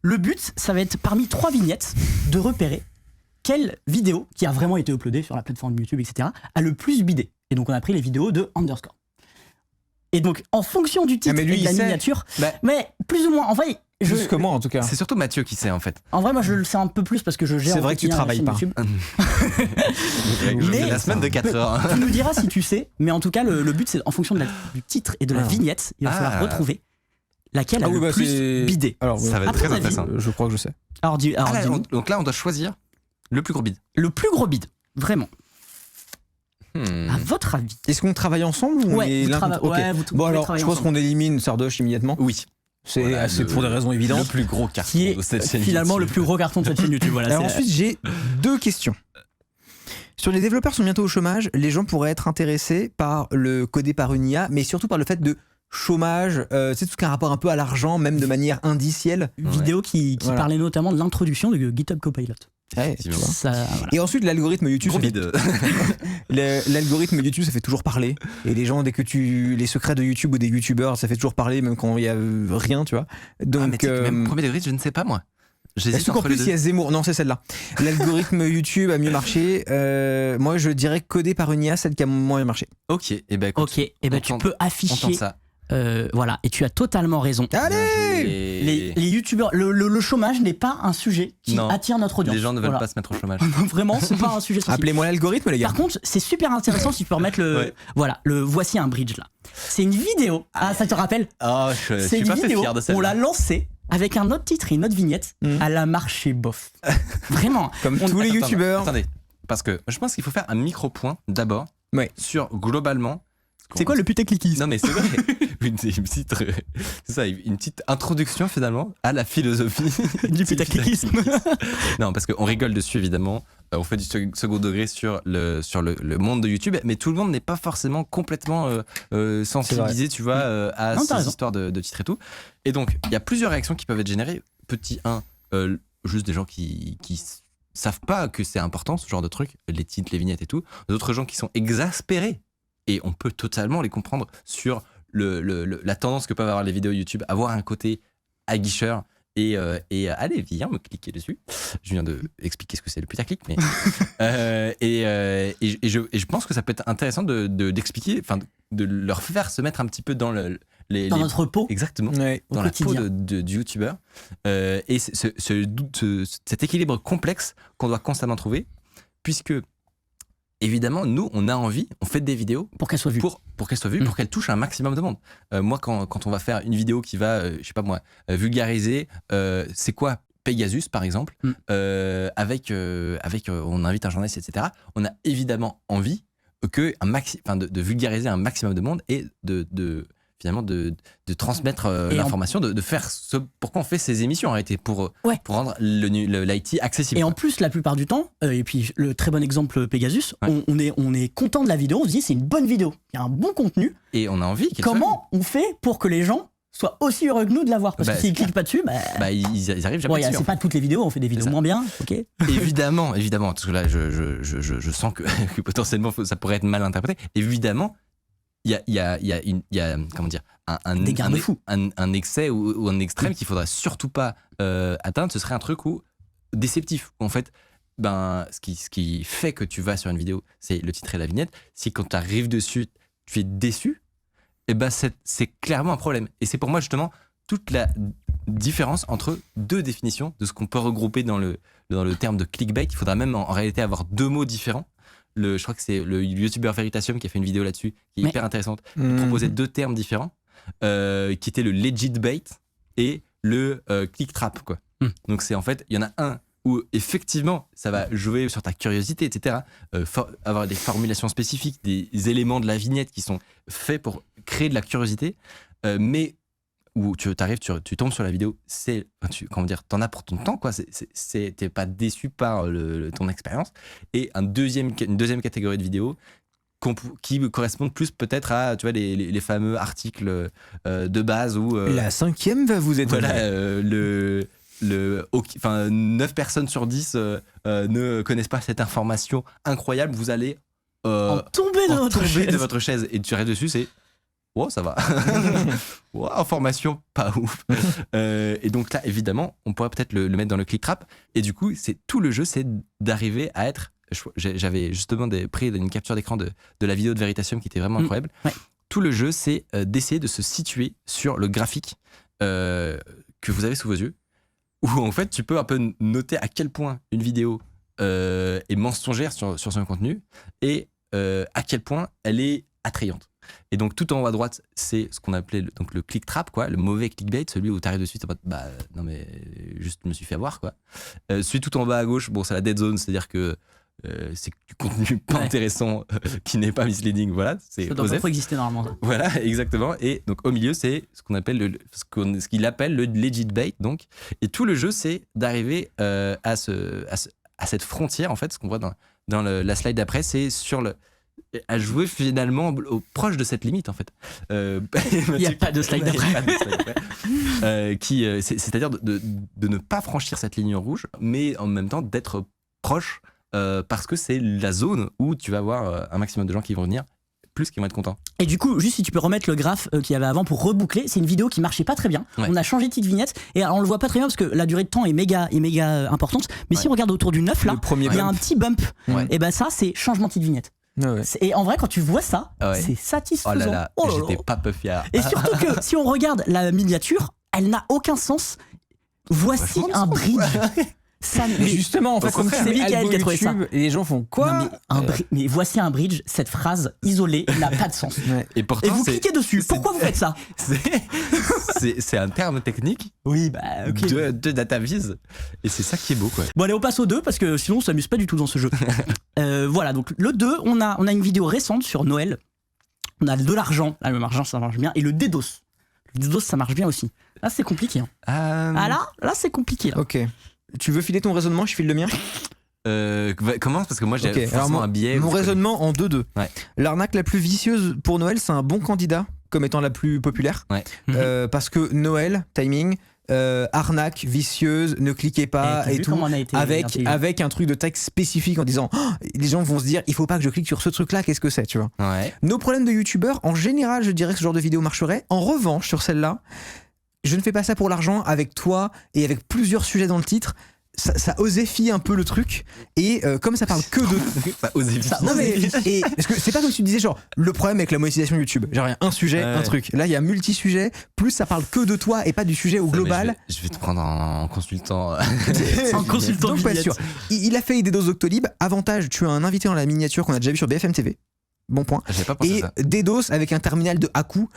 Le but, ça va être parmi 3 vignettes de repérer quelle vidéo qui a vraiment été uploadée sur la plateforme YouTube, etc., a le plus bidé. Et donc on a pris les vidéos de Underscore. Et donc en fonction du titre et de la miniature, mais plus ou moins, en vrai... Plus que moi en tout cas. C'est surtout Mathieu qui sait en fait. En vrai, moi je le sais un peu plus parce que je gère. C'est vrai que tu travailles pas. Mais la semaine de 4 heures. Tu nous diras si tu sais, mais en tout cas, le but c'est en fonction du titre et de la vignette, il va falloir retrouver laquelle a le plus bidé. Alors, ça va être très intéressant. Je crois que je sais. Donc là, on doit choisir le plus gros bide. Le plus gros bide, vraiment. À votre avis. Est-ce qu'on travaille ensemble ou Bon alors, je pense qu'on élimine Sardoche immédiatement. Oui. C'est pour des raisons évidentes. Le plus gros carton qui est de cette chaîne finalement YouTube. Le plus gros carton de cette chaîne YouTube. Voilà, alors ensuite, j'ai 2 questions. Sur les développeurs sont bientôt au chômage, les gens pourraient être intéressés par le codé par une IA, mais surtout par le fait de chômage, c'est tout ce qui a un rapport un peu à l'argent, même de manière indicielle. Une vidéo qui parlait notamment de l'introduction de GitHub Copilot. Ouais, voilà. Et ensuite l'algorithme YouTube, l'algorithme YouTube ça fait toujours parler, et les gens dès que les secrets de YouTube ou des youtubeurs ça fait toujours parler même quand il y a rien, tu vois. Donc même premier degré, je ne sais pas moi. Est-ce qu'en plus il y a Zemmour? Non, c'est celle-là. L'algorithme YouTube a mieux marché. Moi je dirais codé par une IA, celle qui a moins marché. Ok, et ben tu peux afficher ça. Voilà, et tu as totalement raison. Allez, les youtubeurs, le chômage n'est pas un sujet qui attire notre audience. Les gens ne veulent pas se mettre au chômage. Vraiment, c'est pas un sujet sensible. Appelez-moi l'algorithme, les gars. Par contre, c'est super intéressant si tu peux remettre voici un bridge là. C'est une vidéo. Ah, ça te rappelle? C'est une vidéo. On l'a lancée avec un autre titre et une autre vignette. Elle a marché bof. Vraiment. Comme tous les youtubeurs. Attendez, parce que je pense qu'il faut faire un micro-point d'abord sur globalement. C'est quoi le putaclicisme? Non mais c'est vrai, une petite introduction finalement à la philosophie du putaclicisme. Non parce qu'on rigole dessus évidemment, on fait du second degré sur le monde de YouTube, mais tout le monde n'est pas forcément complètement sensibilisé, tu vois, à ces histoires de titres et tout. Et donc il y a plusieurs réactions qui peuvent être générées. Petit 1, juste des gens qui savent pas que c'est important ce genre de truc, les titres, les vignettes et tout. D'autres gens qui sont exaspérés. Et on peut totalement les comprendre sur la tendance que peuvent avoir les vidéos YouTube, avoir un côté aguicheur et allez, viens me cliquer dessus. Je viens de expliquer ce que c'est le putaclic, mais je pense que ça peut être intéressant d'expliquer, enfin de leur faire se mettre un petit peu dans notre peau. Exactement, dans la peau du youtubeur. Et cet équilibre complexe qu'on doit constamment trouver, puisque évidemment, nous, on a envie, on fait des vidéos pour qu'elles soient vues, pour qu'elles soient vues, pour qu'elles touchent un maximum de monde. Moi, quand on va faire une vidéo qui va, je sais pas moi, vulgariser, c'est quoi Pegasus par exemple, avec, on invite un journaliste, etc. On a évidemment envie de vulgariser un maximum de monde et finalement de transmettre l'information, de faire pourquoi on fait ces émissions en réalité, pour rendre l'IT accessible. Et en plus, la plupart du temps, et puis le très bon exemple Pegasus, on est content de la vidéo, on se dit c'est une bonne vidéo, il y a un bon contenu. Et on a envie qu'elle Comment on fait pour que les gens soient aussi heureux que nous de la voir? Parce que s'ils cliquent pas dessus, ils arrivent jamais dessus. C'est pas toutes les vidéos, on fait des vidéos moins bien, ok. Évidemment, parce que là je sens que potentiellement ça pourrait être mal interprété. Évidemment, il y a comment dire, un excès ou un extrême qu'il faudrait surtout pas atteindre. Ce serait un truc déceptif. En fait, ce qui fait que tu vas sur une vidéo, c'est le titre et la vignette. Si quand tu arrives dessus, tu es déçu, et c'est clairement un problème. Et c'est pour moi justement toute la différence entre deux définitions de ce qu'on peut regrouper dans le terme de clickbait. Il faudra même en réalité avoir 2 mots différents. Je crois que c'est le youtubeur Veritasium qui a fait une vidéo là-dessus, qui est hyper intéressante. Il proposait 2 termes différents, qui étaient le legit bait et le click trap, quoi. Donc c'est en fait, il y en a un où effectivement ça va jouer sur ta curiosité, etc. Avoir des formulations spécifiques, des éléments de la vignette qui sont faits pour créer de la curiosité, mais où tu tombes sur la vidéo, t'en as pour ton temps, quoi. T'es pas déçu par ton expérience. Et une deuxième catégorie de vidéos qui correspondent plus peut-être à, tu vois, les fameux articles de base où la 5e va vous étonner. Voilà, 9 personnes sur 10 ne connaissent pas cette information incroyable. Vous allez tomber de votre chaise. Et tu restes dessus, c'est oh, ça va. Oh, information, pas ouf. Et donc là, évidemment, on pourrait peut-être le mettre dans le click trap. Et du coup, tout le jeu, c'est d'arriver à être. J'avais justement pris une capture d'écran de la vidéo de Veritasium qui était vraiment incroyable. Ouais. Tout le jeu, c'est d'essayer de se situer sur le graphique que vous avez sous vos yeux, où en fait, tu peux un peu noter à quel point une vidéo est mensongère sur son contenu et à quel point elle est attrayante. Et donc tout en haut à droite, c'est ce qu'on appelait le click trap, quoi, le mauvais clickbait, celui où tu arrives de suite en mode non mais juste je me suis fait avoir, quoi. Celui tout en bas à gauche, bon, c'est la dead zone, c'est-à-dire que c'est du contenu pas intéressant qui n'est pas misleading, voilà. Ça doit pas trop exister normalement. Ça. Voilà, exactement. Et donc au milieu, c'est ce qu'on appelle ce qu'il appelle le legit bait, donc. Et tout le jeu, c'est d'arriver à cette frontière, en fait, ce qu'on voit dans la slide d'après, c'est à jouer finalement proche de cette limite, en fait. Il n'y a pas de slide d'après. C'est-à-dire de ne pas franchir cette ligne rouge, mais en même temps d'être proche, parce que c'est la zone où tu vas avoir un maximum de gens qui vont venir, plus qui vont être contents. Et du coup, juste si tu peux remettre le graphe qu'il y avait avant pour reboucler, c'est une vidéo qui marchait pas très bien. Ouais. On a changé de petite vignette et on le voit pas très bien parce que la durée de temps est méga importante. Mais si on regarde autour du 9 là, il y a un petit bump. Ouais. Et ben ça, c'est changement de petite vignette. Ouais. Et en vrai, quand tu vois ça, c'est satisfaisant. Oh là là, j'étais pas peu fier. Et surtout que si on regarde la miniature, elle n'a aucun sens. Voici un bridge. Ça, mais justement, en fait, comme c'est Mickaël qui a trouvé ça. Et les gens font quoi? Mais voici un bridge, cette phrase isolée n'a pas de sens. Ouais. Et pourtant, vous cliquez dessus. Pourquoi vous faites ça? C'est un terme technique de data viz. Et c'est ça qui est beau, quoi. Bon, allez, on passe au 2 parce que sinon on s'amuse pas du tout dans ce jeu. Voilà, donc le 2, on a une vidéo récente sur Noël. On a de l'argent. Ah, le argent, ça marche bien. Et le DDoS. Le DDoS, ça marche bien aussi. Là, c'est compliqué. Hein. Là, c'est compliqué. Là. Ok. Tu veux filer ton raisonnement, je file le mien. Commence parce que moi j'ai forcément un biais. Mon raisonnement en 2-2. Ouais. L'arnaque la plus vicieuse pour Noël, c'est un bon candidat comme étant la plus populaire. Ouais. Parce que Noël, timing, arnaque, vicieuse, ne cliquez pas et tout. Avec un truc de texte spécifique en disant les gens vont se dire il faut pas que je clique sur ce truc là, qu'est-ce que c'est, tu vois. Ouais. Nos problèmes de youtubeurs, en général, je dirais que ce genre de vidéo marcherait. En revanche, sur celle-là, je ne fais pas ça pour l'argent, avec toi et avec plusieurs sujets dans le titre. Ça osifie un peu le truc et comme ça parle que de ça osifie. Non mais parce que c'est pas comme si tu disais genre le problème avec la monétisation YouTube, genre il y a un sujet, un truc. Là il y a multi-sujets, plus ça parle que de toi et pas du sujet au global. Je vais te prendre en consultant. En consultant. Donc pas sûr. Il a fait des doses Doctolib. Avantage, tu as un invité dans la miniature qu'on a déjà vu sur BFM TV. Bon point. J'avais pas pensé et ça. DDoS avec un terminal de Haku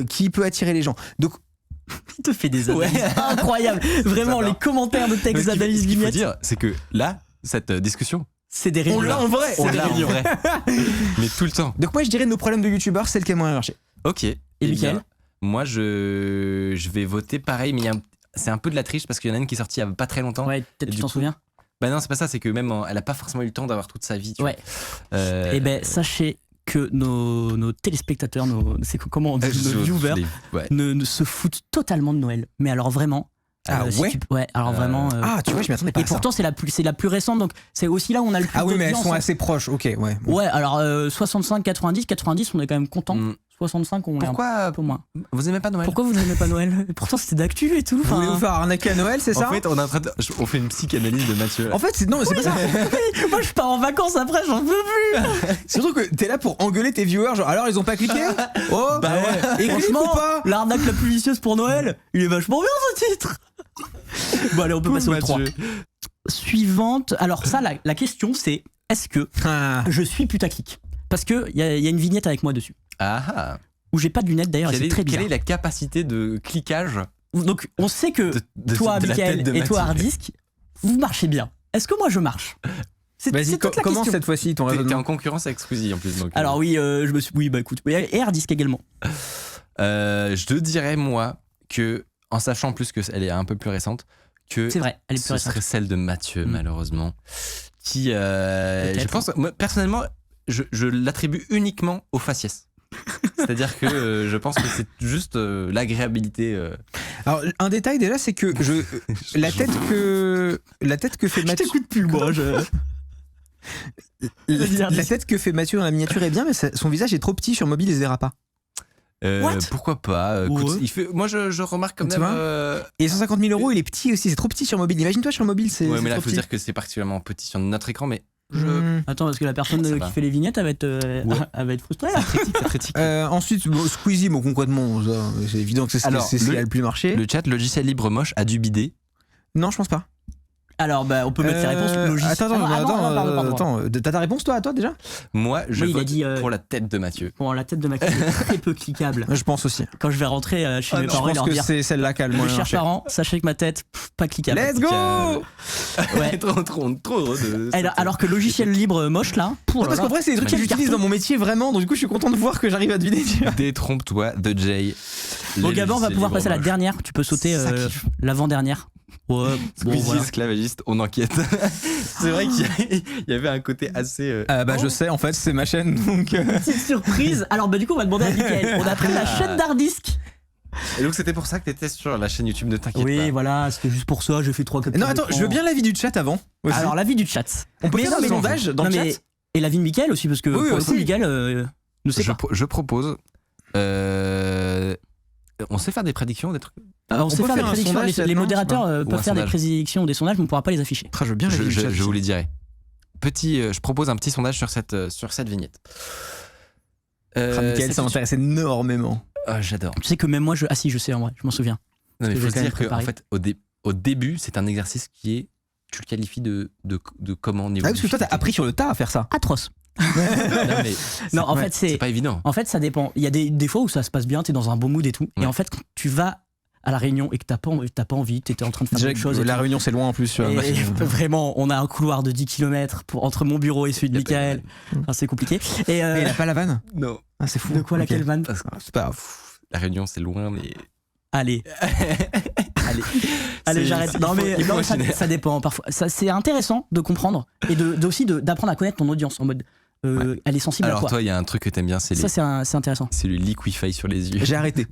qui peut attirer les gens. Donc il te fait des analyses incroyables. Vraiment, les commentaires de texte d'analyse vignette. Ce qu'il faut dire, c'est que là, cette discussion, c'est des reviews. On l'a en vrai. Mais tout le temps. Donc moi, je dirais nos problèmes de youtubeurs, c'est le qui a moins marché. Ok. Et Mickaël ? Moi, je vais voter pareil, mais c'est un peu de la triche parce qu'il y en a une qui est sortie il y a pas très longtemps. Ouais, peut-être tu t'en souviens ? Bah non, c'est pas ça, c'est que même elle a pas forcément eu le temps d'avoir toute sa vie. Ouais. Et ben, sachez que nos téléspectateurs, comment on dit, nos viewers, ne se foutent totalement de Noël. Mais alors vraiment. Vraiment. Tu vois, je m'y attendais pas. Et pourtant, c'est la plus récente, donc c'est aussi là où on a le plus. Ah oui, mais elles sont assez proches, ok, ouais. Ouais, alors 65, 90, on est quand même content. 65, on est un peu moins. Vous aimez pas Noël ? Pourquoi vous n'aimez pas Noël ? Pourtant, c'était d'actu et tout. Vous voulez vous faire arnaquer à Noël, c'est ça ? En fait, on fait une psychanalyse de Mathieu. En fait, c'est pas ça. Moi, je pars en vacances après, j'en peux plus. Surtout que t'es là pour engueuler tes viewers, genre alors ils ont pas cliqué ? Oh, bah ouais. Et franchement, l'arnaque la plus vicieuse pour Noël, il est vachement bien ce titre. Bon, allez, on peut passer au 3. Suivante. Alors, ça, la question, c'est est-ce que je suis putaclic ? Parce qu'il y a une vignette avec moi dessus. Ah. Où j'ai pas de lunettes d'ailleurs, c'est très bizarre. Quelle est la capacité de cliquage ? Donc, on sait que toi, Mickaël, et toi, Hardisk, vous marchez bien. Est-ce que moi, je marche ? Vas-y, comment cette fois-ci ton raisonnement ? T'es en concurrence avec Squeezie en plus. Donc, alors oui, je me suis. Oui, bah écoute. Et Hardisk également. Je te dirais, moi, que en sachant en plus qu'elle est un peu plus récente, que c'est vrai, elle est plus récente. Ce serait celle de Mathieu, malheureusement. Qui, je pense, moi, personnellement, je l'attribue uniquement au faciès. C'est-à-dire que je pense que c'est juste l'agréabilité. Alors un détail déjà, c'est que la tête que fait Mathieu. Je t'écoute plus moi. La tête que fait Mathieu dans la miniature est bien, mais son visage est trop petit sur mobile, il se verra pas. Pourquoi pas écoute, moi je remarque quand Tu même. Et 150 000 €, il est petit aussi, c'est trop petit sur mobile. Imagine-toi sur mobile, c'est. Ouais, mais là, il trop faut petit. dire que c'est particulièrement petit sur notre écran, mais Attends, parce que la personne Ça qui va. fait les vignettes, elle va être frustrée. Là. c'est critique. Ensuite, Squeezie, bon, concrètement, ça, c'est évident que c'est Alors, ce qui a le plus marché. Le chat logiciel libre moche a dû bider. Non, je pense pas. Alors, on peut mettre les réponses logiques. Attends, t'as ta réponse toi déjà? Moi, je Oui, il a vote dit, pour la tête de Mathieu. Bon, la tête de Mathieu est très peu cliquable. Je pense aussi. Quand je vais rentrer chez mes Je parents et pense leur que dire c'est celle-là qui a le moins chers marché. parents, sachez que ma tête, pas cliquable. Let's go! Ouais. trop heureux de. Alors que logiciel libre moche là. Non, parce qu'en vrai, c'est des trucs que j'utilise dans mon métier vraiment, donc du coup, je suis content de voir que j'arrive à deviner. Détrompe-toi, The J. Bon, Gabin, on va pouvoir passer à la dernière. Tu peux sauter Ça kiffe. l'avant-dernière. Ouais, Squeezie voilà. esclavagiste, on enquête. C'est vrai qu'il y avait un côté assez. Je sais, en fait, c'est ma chaîne, donc. Petite surprise. Alors, du coup, on va demander à Mickaël. On a pris la chaîne d'Hardisk. Et donc, c'était pour ça que t'étais sur la chaîne YouTube, ne t'inquiète pas. Oui, voilà, c'était juste pour ça. J'ai fait 3 Non, attends, je veux bien l'avis du chat avant. Aussi. Alors, l'avis du chat. On peut faire un sondage dans le chat. Et l'avis de Mickaël aussi, parce que Oui, pour le aussi. coup, Mickaël ne sait pas. Je propose. On sait faire des prédictions, des trucs. On sait peut faire des faire un prédictions. sondage, Les non, modérateurs je sais pas. Ou peuvent un faire des sondage. prédictions des sondages, mais on ne pourra pas les afficher. Je veux bien l'avis du chat. Je vous les dirai. Je propose un petit sondage sur cette vignette. Mickaël, ça m'intéresse énormément. J'adore. Tu sais que même moi, je sais en vrai, je m'en souviens. Non, mais il Parce faut que se j'ai dire quand même qu'en préparé. fait, au début, c'est un exercice qui est. Tu le qualifies de comment au niveau. Ah, parce que toi, t'as appris sur le tas à faire ça. Atroce. Non, mais Non, en ouais, fait, c'est pas évident. En fait, ça dépend. Il y a des fois où ça se passe bien, t'es dans un bon mood et tout. Ouais. Et en fait, quand tu vas à la réunion et que t'as pas envie, t'étais en train de faire Déjà, quelque chose. la réunion, c'est loin en plus. Et vraiment, on a un couloir de 10 km entre mon bureau et celui de Mickaël. Enfin, c'est compliqué. Et il a pas la vanne. Non. Ah, c'est fou. de quoi, laquelle vanne? Parce que C'est pas grave. la Réunion, c'est loin, mais. Allez. Allez, j'arrête. Non, mais non, ça dépend parfois. C'est intéressant de comprendre et aussi d'apprendre à connaître ton audience en mode. Elle est sensible à Alors, quoi. toi, il y a un truc que t'aimes bien, c'est C'est intéressant. le liquify sur les yeux. J'ai arrêté.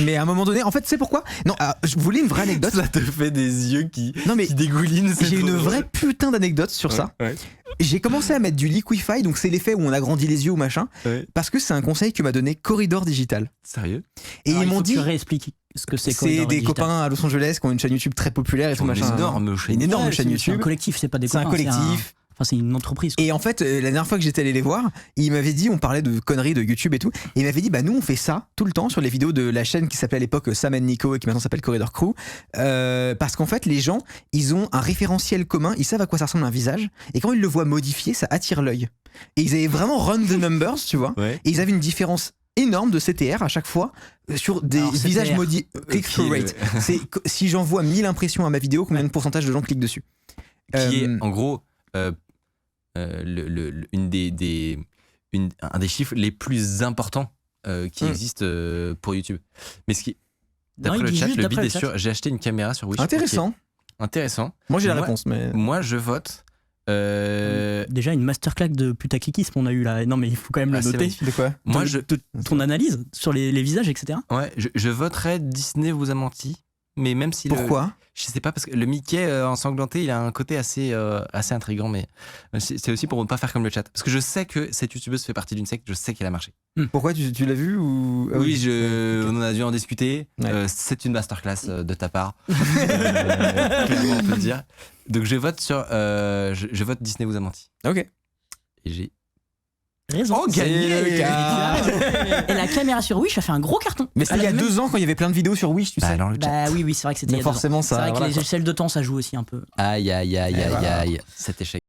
Mais à un moment donné, en fait, tu sais pourquoi? Non, je voulais une vraie anecdote. Ça te fait des yeux qui dégoulinent. J'ai une vraie putain d'anecdote sur ça. Ouais. J'ai commencé à mettre du liquify, donc c'est l'effet où on agrandit les yeux ou machin, parce que c'est un conseil que m'a donné Corridor Digital. Sérieux? Et Alors, ils il m'ont faut que dit. tu réexpliques ce que c'est. C'est Corridor des Digital. copains à Los Angeles qui ont une chaîne YouTube très populaire et tout Une machin. énorme chaîne. Une énorme Ouais, chaîne C'est YouTube. un collectif, c'est pas des C'est un copains. collectif. Enfin, c'est une entreprise. Et en fait, la dernière fois que j'étais allé les voir, ils m'avaient dit, on parlait de conneries de YouTube et tout, et ils m'avaient dit, bah nous on fait ça tout le temps sur les vidéos de la chaîne qui s'appelait à l'époque Sam and Nico et qui maintenant s'appelle Corridor Crew, parce qu'en fait les gens, ils ont un référentiel commun, ils savent à quoi ça ressemble un visage, et quand ils le voient modifié, ça attire l'œil. Et ils avaient vraiment run the numbers, tu vois, Ouais. et ils avaient une différence énorme de CTR à chaque fois sur des Alors, visages CTR. modifiés. Click-through rate. C'est si j'envoie 1000 impressions à ma vidéo, combien de pourcentage de gens cliquent dessus? Qui est en gros un des chiffres les plus importants qui existent pour YouTube. Mais ce qui, d'après Non, il le dit chat, juste le d'après bid le est chat. sûr. J'ai acheté une caméra sur Wish. Intéressant. Ok. Intéressant. Moi j'ai la Moi- réponse, mais. Moi, je vote. Déjà une masterclass de putakikisme on a eu là. Non mais il faut quand même le c'est noter. magnifique. De quoi? Moi, Ton analyse sur les visages, etc. ouais, je voterais Disney vous a menti. Mais même si Pourquoi? je sais pas, parce que le Mickey ensanglanté, il a un côté assez intriguant, mais c'est aussi pour ne pas faire comme le chat. Parce que je sais que cette youtubeuse fait partie d'une secte, je sais qu'elle a marché. Pourquoi tu l'as vu ou... Ah Oui, on en a dû en discuter. Ouais. C'est une masterclass de ta part. Clairement, on peut le dire. Donc je vote je vote Disney vous a menti. Ok. Et j'ai Raison. Oh, gagné. Et la caméra sur Wish a fait un gros carton. Mais c'était il y a 2 ans quand il y avait plein de vidéos sur Wish, tu sais. alors le chat. Bah oui, c'est vrai que c'était il y Mais a 2 ans. forcément, C'est ça. vrai que voilà, les quoi. échelles de temps, ça joue aussi un peu. Aïe, aïe, aïe, aïe, aïe. Cet échec.